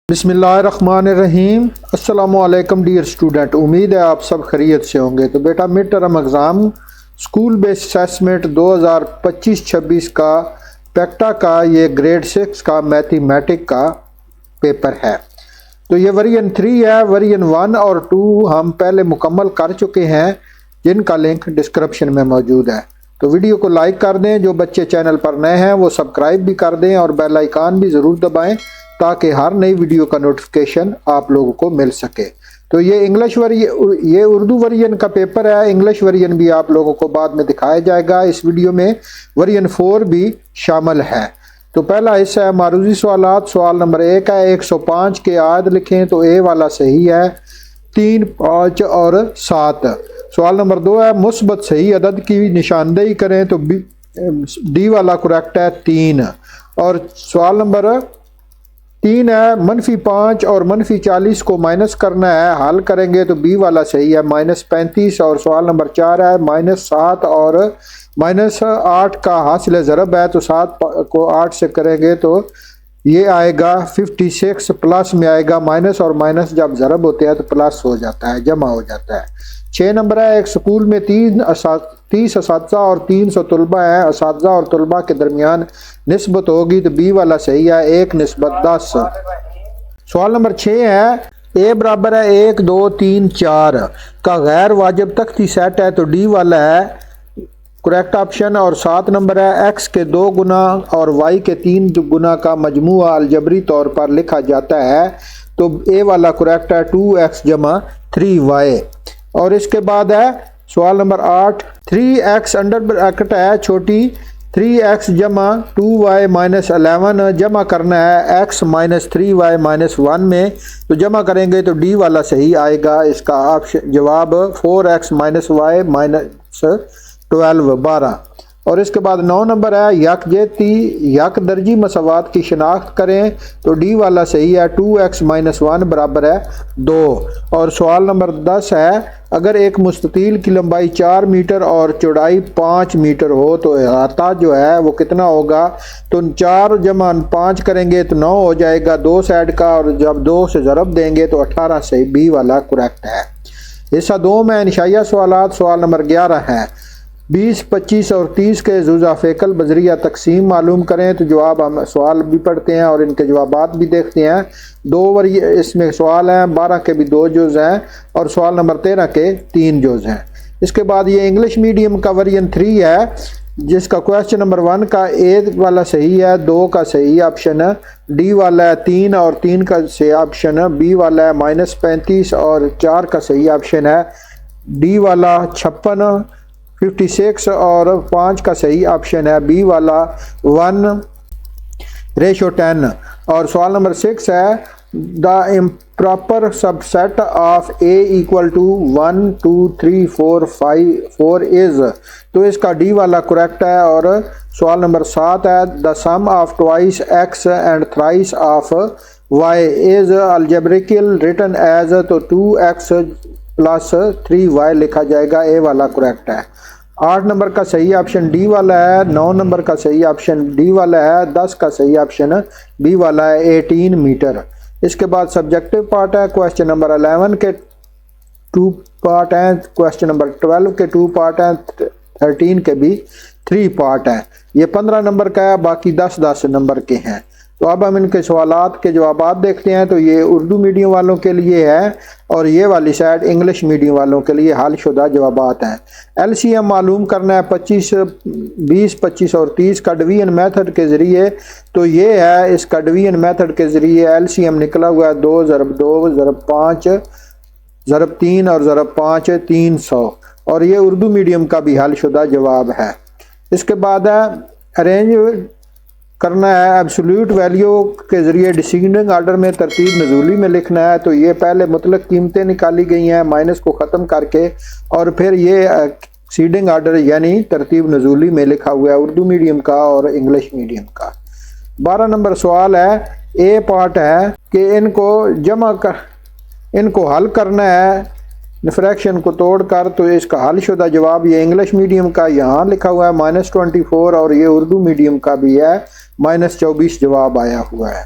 बिस्मिल्लाहिर्रहमानिर्रहीम। अस्सलाम वालेकुम डियर स्टूडेंट, उम्मीद है आप सब खैरियत से होंगे। तो बेटा mid term exam school based assessment 2025-26 का पैक्टा का ये ग्रेड 6 का मैथमेटिक का पेपर है। तो ये वर्जन 3 है। वर्जन 1 और 2 हम पहले मुकम्मल कर चुके हैं, जिनका लिंक डिस्क्रिप्शन में मौजूद है। तो वीडियो को लाइक कर दें, जो बच्चे चैनल पर नए हैं वो सब्सक्राइब भी कर दें और बेल आइकन भी ज़रूर दबाएं ताकि हर नई वीडियो का नोटिफिकेशन आप लोगों को मिल सके। तो ये ये उर्दू वर्जन का पेपर है। इंग्लिश वर्जन भी आप लोगों को बाद में दिखाया जाएगा। इस वीडियो में वर्जन 4 भी शामिल है। तो पहला हिस्सा है मारूजी सवालात। सवाल नंबर 1 है 105 के आयत लिखें। तो ए वाला सही है, 3, 5 और 7। सवाल नंबर 2 है मुस्बत सही अदद की निशानदेही करें। तो डी वाला करेक्ट है, 3। और सवाल नंबर 3 है -5 और -40 को माइनस करना है, हल करेंगे। तो बी वाला सही है, -35। और सवाल नंबर 4 है -7 और -8 का हासिल ज़रब है। तो 7 को 8 से करेंगे तो ये आएगा 56, प्लस में आएगा माइनस, और माइनस जब ज़रब होते हैं तो प्लस हो जाता है, जमा हो जाता है। 6 नंबर है एक स्कूल में 30 असातिज़ा और 300 तलबा हैं। असातिज़ा और तलबा के दरमियान निस्बत होगी। तो बी वाला सही है, 1:10। सवाल नंबर 6 है ए बराबर है 1, 2, 3, 4 का गैर वाजिब तख्ती सेट है। तो डी वाला है करेक्ट ऑप्शन। और 7 नंबर है एक्स के 2 गुना और वाई के 3 गुना का मजमूआ अलजबरी तौर पर लिखा जाता है। तो ए वाला करेक्ट है, 2x = 3y। और इसके बाद है सवाल नंबर 8 3x अंडर ब्रैकेट है छोटी 3x = 2y - 11 जमा करना है x - 3y - 1 में। तो जमा करेंगे तो डी वाला सही आएगा। इसका ऑप्शन जवाब 4x - y - 12। और इसके बाद 9 नंबर है यकजहती यकदर्जी मसावात की शिनाख्त करें। तो डी वाला सही है, 2x - 1 बराबर है 2। और सवाल नंबर 10 है अगर एक मुस्ततील की लंबाई 4 मीटर और चौड़ाई 5 मीटर हो तो अहाता जो है वो कितना होगा। तो 4 × 5 करेंगे तो 9 हो जाएगा 2 साइड का, और जब 2 से ज़रब देंगे तो 18 से बी वाला करेक्ट है। हिस्सा 2 में निशाया सवालात। सवाल नंबर 11 है 20, 25 और 30 के जुज़ा फ़ेकल बजरिया तकसीम मालूम करें। तो जवाब हम सवाल भी पढ़ते हैं और इनके जवाबात भी देखते हैं। 2 इसमें सवाल हैं, 12 के भी 2 जुज़ हैं और सवाल नंबर 13 के 3 जुज़ हैं। इसके बाद ये इंग्लिश मीडियम का वर्जन 3 है, जिसका क्वेश्चन नंबर 1 का ए वाला सही है, 2 का सही ऑप्शन, डी वाला है 3 और 3 का सही ऑप्शन, बी वाला है -35 और 4 का सही ऑप्शन है, डी वाला 56, 56 और 5 का सही ऑप्शन है, बी वाला 1:10। और सवाल नंबर 6 है the improper subset of A equal to 1, 2, 3, 4, 5, 4 is. तो इसका डी वाला करेक्ट है। और सवाल नंबर 7 है the sum of twice X and thrice of Y is algebraical written as. तो 2x + 3y लिखा जाएगा, ए वाला करेक्ट है। 8 नंबर का सही ऑप्शन डी वाला है, 9 नंबर का सही ऑप्शन डी वाला है, 10 का सही ऑप्शन बी वाला है, 18 मीटर। इसके बाद सब्जेक्टिव पार्ट है। क्वेश्चन नंबर 11 के 2 पार्ट हैं, क्वेश्चन नंबर 12 के 2 पार्ट हैं, 13 के भी 3 पार्ट हैं। ये 15 नंबर का है, बाकी 10-10 नंबर के हैं। तो अब हम इनके सवालात के जवाबात देखते हैं। तो ये उर्दू मीडियम वालों के लिए है और ये वाली साइड इंग्लिश मीडियम वालों के लिए हल शुदा जवाबात हैं। LCM मालूम करना है 25, 20, 25 और 30 का डिवीजन मेथड के ज़रिए। तो ये है इसका डिवीजन मेथड के ज़रिए LCM निकला हुआ है 2 × 2 × 5 × 3 और × 5 300। और ये उर्दू मीडियम का भी हल शुदा जवाब है। इसके बाद है अरेंज करना है एब्सोल्यूट वैल्यू के ज़रिए डिसेंडिंग आर्डर में तरतीब नज़ूली में लिखना है। तो ये पहले मुतलक कीमतें निकाली गई हैं माइनस को ख़त्म करके, और फिर ये एक्सीडिंग आर्डर यानी तरतीब नज़ूली में लिखा हुआ है उर्दू मीडियम का और इंग्लिश मीडियम का। 12 नंबर सवाल है ए पार्ट है कि इनको हल करना है फ्रैक्शन को तोड़कर। तो इसका हल शुदा जवाब ये इंग्लिश मीडियम का यहाँ लिखा हुआ है -24 और ये उर्दू मीडियम का भी है -24 जवाब आया हुआ है।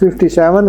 57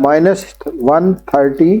-130،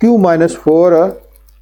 Q-4،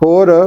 4،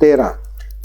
13۔